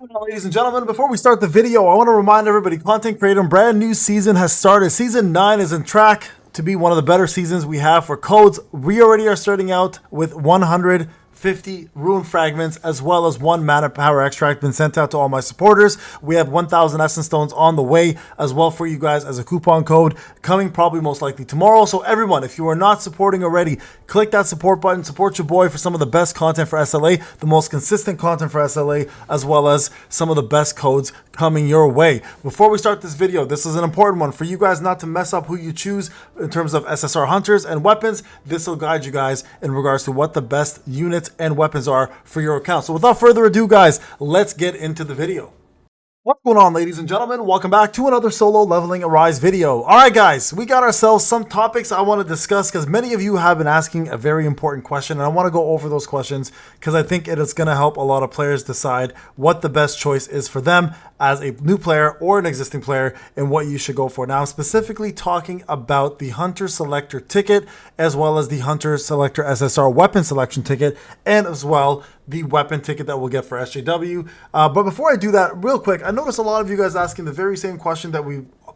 Well, ladies and gentlemen, before we start the video, I want to remind everybody, Content Creator, brand new season has started. Season 9 is in track to be one of the better seasons we have for codes. We already are starting out with 150 rune fragments as well as 1 mana power extract been sent out to all my supporters. We have 1,000 essence stones on the way as well for you guys as a coupon code coming probably most likely tomorrow. So everyone, if you are not supporting already, click that support button, support your boy for some of the best content for SLA, the most consistent content for SLA, as well as some of the best codes coming your way. Before we start this video, this is an important one for you guys not to mess up who you choose in terms of SSR hunters and weapons. This will guide you guys in regards to what the best units and weapons are for your account. So without further ado, guys, let's get into the video. What's going on, ladies and gentlemen? Welcome back to another solo leveling Arise video. All right, guys, we got ourselves some topics I want to discuss because many of you have been asking a very important question, and I want to go over those questions because I think it is going to help a lot of players decide what the best choice is for them as a new player or an existing player and what you should go for. Now, I'm specifically talking about the Hunter Selector ticket as well as the Hunter Selector SSR weapon selection ticket and as well the weapon ticket that we'll get for SJW. But before I do that, real quick, I noticed a lot of you guys asking the very same question that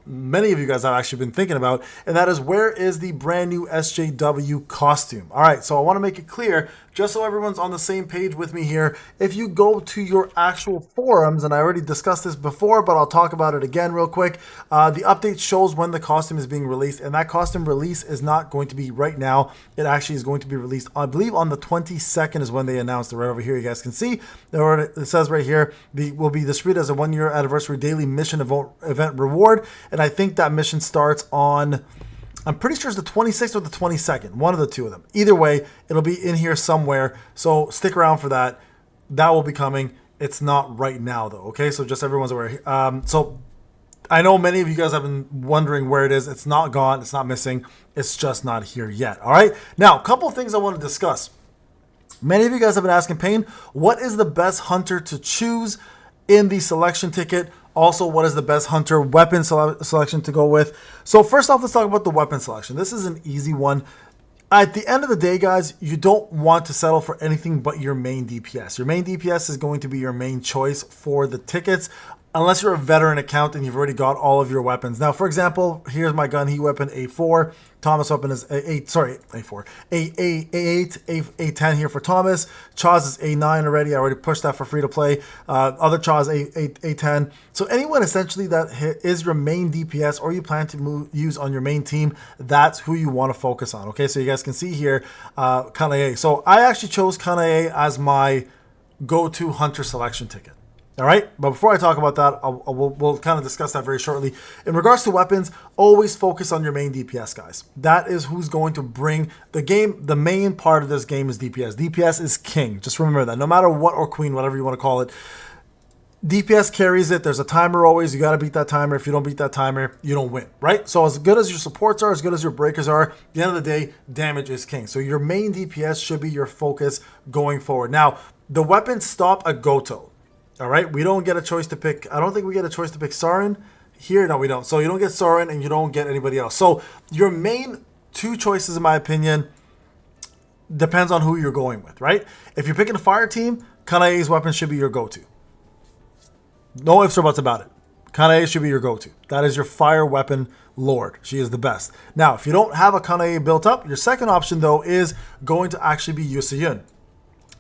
many of you guys have actually been thinking about, and that is, where is the brand new SJW costume? All right, so I want to make it clear, just so everyone's on the same page with me here, if you go to your actual forums, and I already discussed this before, but I'll talk about it again real quick, the update shows when the costume is being released, and that costume release is not going to be right now. It actually is going to be released, I believe, on the 22nd is when they announced it. Right over here, you guys can see, it says right here, will be distributed as a 1-year anniversary daily mission event reward, and I think that mission starts on, I'm pretty sure it's the 26th or the 22nd, one of the two of them. Either way, it'll be in here somewhere, so stick around for that. That will be coming. It's not right now, though, okay? So just everyone's aware. So I know many of you guys have been wondering where it is. It's not gone. It's not missing. It's just not here yet, all right? Now, a couple of things I want to discuss. Many of you guys have been asking, Payne, what is the best hunter to choose in the selection ticket? Also, what is the best hunter weapon selection to go with? So first off, let's talk about the weapon selection. This is an easy one. At the end of the day, guys, you don't want to settle for anything but your main DPS. Your main DPS is going to be your main choice for the tickets, unless you're a veteran account and you've already got all of your weapons. Now, for example, here's my gun, heat weapon A4. Thomas weapon is A8, sorry, A4. A8, A10 here for Thomas. Chaz is A9 already. I already pushed that for free to play. Other Chaz A10. So anyone essentially that is your main DPS or you plan to use on your main team, that's who you want to focus on. Okay, so you guys can see here, Kanae. So I actually chose Kanae as my go-to hunter selection ticket. All right, but before I talk about that, we'll kind of discuss that very shortly. In regards to weapons, always focus on your main DPS, guys. That is who's going to bring the game. The main part of this game is DPS. DPS is king. Just remember that. No matter what, or queen, whatever you want to call it, DPS carries it. There's a timer always. You got to beat that timer. If you don't beat that timer, you don't win, right? So as good as your supports are, as good as your breakers are, at the end of the day, damage is king. So your main DPS should be your focus going forward. Now, the weapons stop at Goto. All right, we don't get a choice to pick. I don't think we get a choice to pick Sarin here. No, we don't. So you don't get Sarin and you don't get anybody else. So your main two choices, in my opinion, depends on who you're going with, right? If you're picking a fire team, Kanae's weapon should be your go-to. No ifs or buts about it. Kanae should be your go-to. That is your fire weapon lord. She is the best. Now, if you don't have a Kanae built up, your second option, though, is going to actually be Yusayun.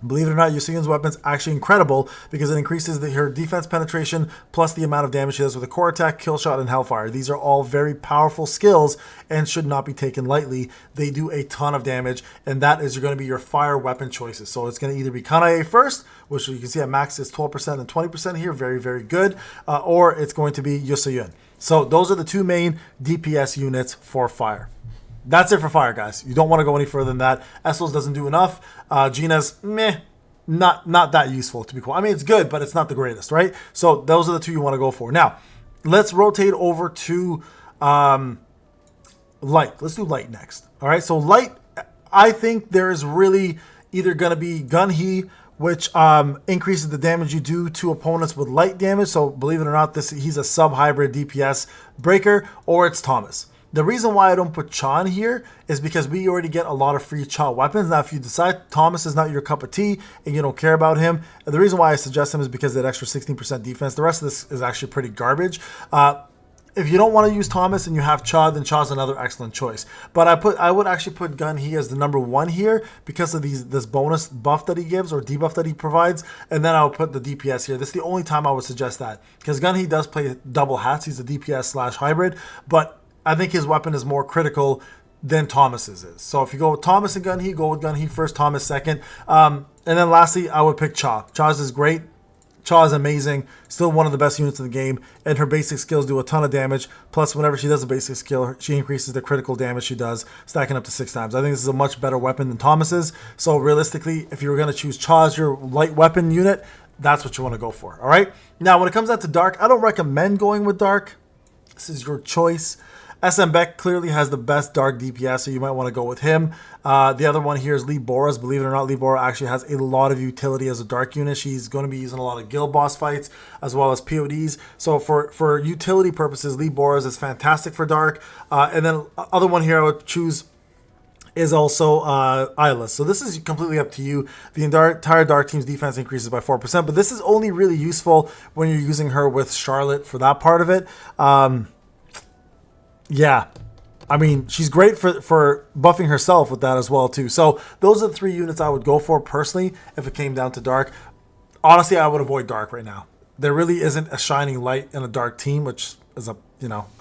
Believe it or not, Yusayun's weapon is actually incredible because it increases her defense penetration plus the amount of damage she does with a core attack, kill shot, and hellfire. These are all very powerful skills and should not be taken lightly. They do a ton of damage, and that is going to be your fire weapon choices. So it's going to either be Kanae first, which you can see at max is 12% and 20% here, very, very good, or it's going to be Yusayun. So those are the two main DPS units for fire. That's it for fire, guys. You don't want to go any further than that. Essos doesn't do enough. Gina's meh, not that useful, to be cool. I mean, it's good, but it's not the greatest, right? So those are the two you want to go for. Now, let's rotate over to light. Let's do light next. All right, so light, I think there is really either going to be Gunhee, which increases the damage you do to opponents with light damage. So believe it or not, he's a sub-hybrid DPS breaker, or it's Thomas. The reason why I don't put Cha in here is because we already get a lot of free Cha weapons. Now, if you decide Thomas is not your cup of tea and you don't care about him, the reason why I suggest him is because of that extra 16% defense. The rest of this is actually pretty garbage. If you don't want to use Thomas and you have Cha, then Cha's another excellent choice. But I would actually put Gun He as the number one here because of this bonus buff that he gives or debuff that he provides. And then I'll put the DPS here. This is the only time I would suggest that because Gun He does play double hats. He's a DPS / hybrid, but I think his weapon is more critical than Thomas's is. So if you go with Thomas and Gun He, go with Gun He first, Thomas second. And then lastly, I would pick Cha. Cha's is great. Cha is amazing, still one of the best units in the game, and her basic skills do a ton of damage. Plus, whenever she does a basic skill, she increases the critical damage she does, stacking up to 6 times. I think this is a much better weapon than Thomas's. So realistically, if you were going to choose Cha as your light weapon unit, that's what you want to go for. All right. Now, when it comes out to Dark, I don't recommend going with Dark. This is your choice. SM Beck clearly has the best Dark DPS, so you might want to go with him. The other one here is Lee Boras. Believe it or not, Lee Bora actually has a lot of utility as a Dark unit. She's going to be using a lot of guild boss fights as well as PODs. So for utility purposes, Lee Boras is fantastic for Dark. And then other one here I would choose is also Isla. So this is completely up to you. The entire Dark team's defense increases by 4%, but this is only really useful when you're using her with Charlotte for that part of it. Yeah, I mean, she's great for buffing herself with that as well, too. So those are the 3 units I would go for personally if it came down to Dark. Honestly, I would avoid Dark right now. There really isn't a shining light in a Dark team, which is,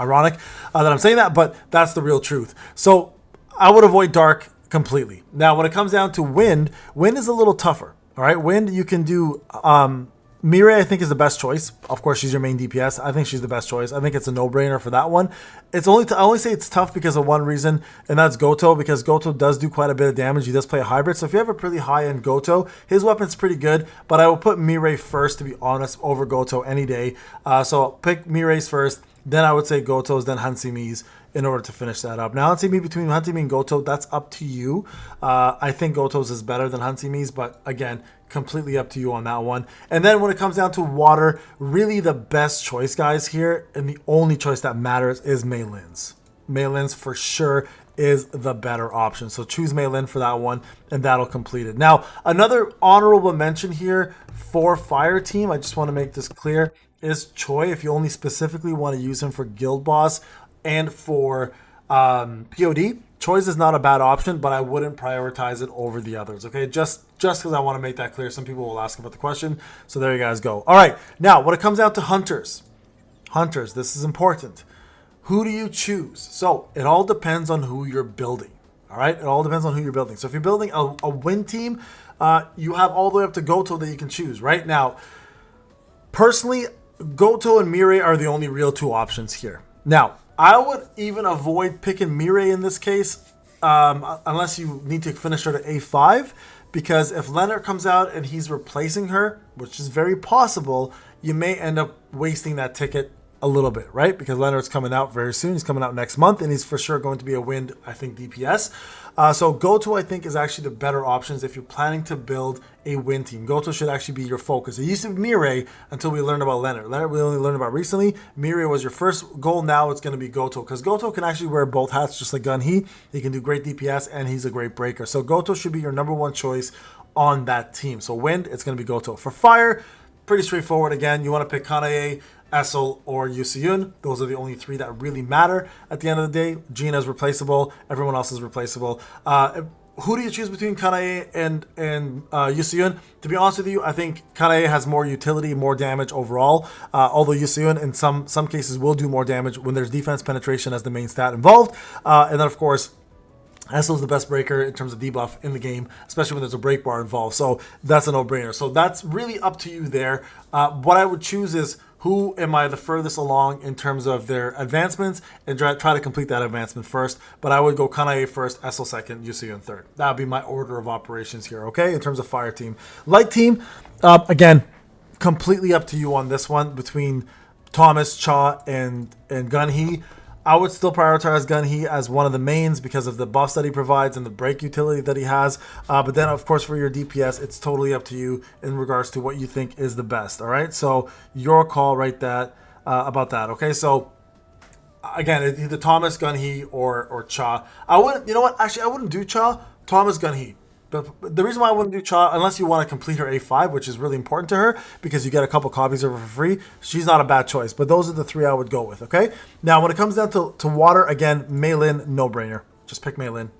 ironic that I'm saying that, but that's the real truth. So I would avoid Dark completely. Now, when it comes down to Wind is a little tougher, all right? Wind, you can do... Mirai, I think, is the best choice. Of course, she's your main DPS. I think she's the best choice. I think it's a no-brainer for that one. I only say it's tough because of one reason, and that's Goto, because Goto does do quite a bit of damage. He does play a hybrid, so if you have a pretty high-end Goto, his weapon's pretty good, but I will put Mirai first, to be honest, over Goto any day. So I'll pick Mirai's first, then I would say Goto's, then Hansimi's, in order to finish that up. Now, between Hansimi and Goto, that's up to you. I think Goto's is better than Hansimi's, but again, completely up to you on that one. And then when it comes down to water, really the best choice, guys, here, and the only choice that matters is Mei Lin's. Mei Lin's for sure is the better option. So choose Mei Lin for that one, and that'll complete it. Now, another honorable mention here for Fire Team, I just want to make this clear, is Choi. If you only specifically want to use him for Guild Boss and for POD, Choice is not a bad option, but I wouldn't prioritize it over the others, okay? Just because I want to make that clear. Some people will ask about the question, so there you guys go. All right, now, when it comes out to Hunters, this is important. Who do you choose? So it all depends on who you're building, all right? It all depends on who you're building. So if you're building a win team, you have all the way up to Goto that you can choose. Right now, personally, Goto and Mirai are the only real 2 options here. Now, I would even avoid picking Mirai in this case, unless you need to finish her to A5, because if Leonard comes out and he's replacing her, which is very possible, you may end up wasting that ticket a little bit, right? Because Leonard's coming out very soon. He's coming out next month, and he's for sure going to be a Wind, I think, DPS. So Goto, I think, is actually the better options if you're planning to build a Wind team. Goto should actually be your focus. It used to be Mirai until we learned about Leonard. Leonard we only learned about recently. Mirai was your first goal. Now it's going to be Goto, because Goto can actually wear both hats just like Gun He. He can do great DPS, and he's a great breaker. So Goto should be your number 1 choice on that team. So Wind, it's going to be Goto. For Fire, pretty straightforward. Again, you want to pick Kanae, Essel, or Yuseyun. Those are the only 3 that really matter at the end of the day. Gina's replaceable. Everyone else is replaceable. Who do you choose between Kanae and Yuseyun? To be honest with you, I think Kanae has more utility, more damage overall. Although Yuseyun in some cases will do more damage when there's defense penetration as the main stat involved. And then of course, Essel is the best breaker in terms of debuff in the game, especially when there's a break bar involved. So that's a no-brainer. So that's really up to you there. What I would choose is who am I the furthest along in terms of their advancements, and try to complete that advancement first. But I would go Kanae first, Essel second, Yuseyun third. That would be my order of operations here, okay, in terms of Fire Team. Light Team, again, completely up to you on this one between Thomas, Cha, and Gun He. I would still prioritize Gun He as one of the mains because of the buffs that he provides and the break utility that he has. But then, of course, for your DPS, it's totally up to you in regards to what you think is the best. All right, so your call right about that. Okay, so Again, it's either Thomas, Gunhee, or Cha. I wouldn't. You know what? Actually, I wouldn't do Cha. Thomas, Gunhee. But the reason why I wouldn't do Cha, unless you want to complete her A5, which is really important to her because you get a couple copies of her for free, she's not a bad choice. But those are the three I would go with, okay? Now, when it comes down to water, again, Mei Lin, no-brainer. Just pick Mei Lin.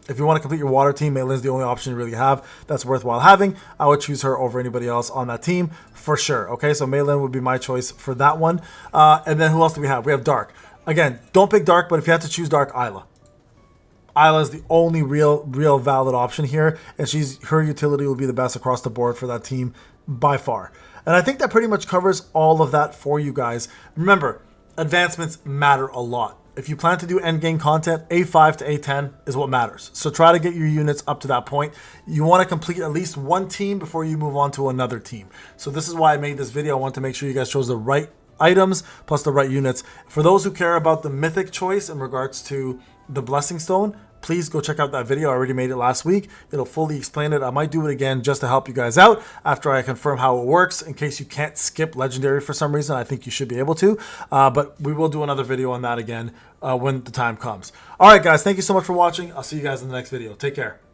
If you want to complete your water team, Mei Lin's the only option you really have that's worthwhile having. I would choose her over anybody else on that team for sure, okay? So Mei Lin would be my choice for that one. And then who else do we have? We have Dark. Again, don't pick Dark, but if you have to choose Dark, Isla. Isla is the only real valid option here, and her utility will be the best across the board for that team by far. And I think that pretty much covers all of that for you guys. Remember, advancements matter a lot. If you plan to do endgame content, A5 to A10 is what matters. So try to get your units up to that point. You want to complete at least one team before you move on to another team. So this is why I made this video. I want to make sure you guys chose the right items plus the right units. For those who care about the mythic choice in regards to the blessing stone, please go check out that video. I already made it last week. It'll fully explain it. I might do it again just to help you guys out after I confirm how it works. In case you can't skip legendary for some reason, I think you should be able to. But we will do another video on that again when the time comes. All right, guys. Thank you so much for watching. I'll see you guys in the next video. Take care.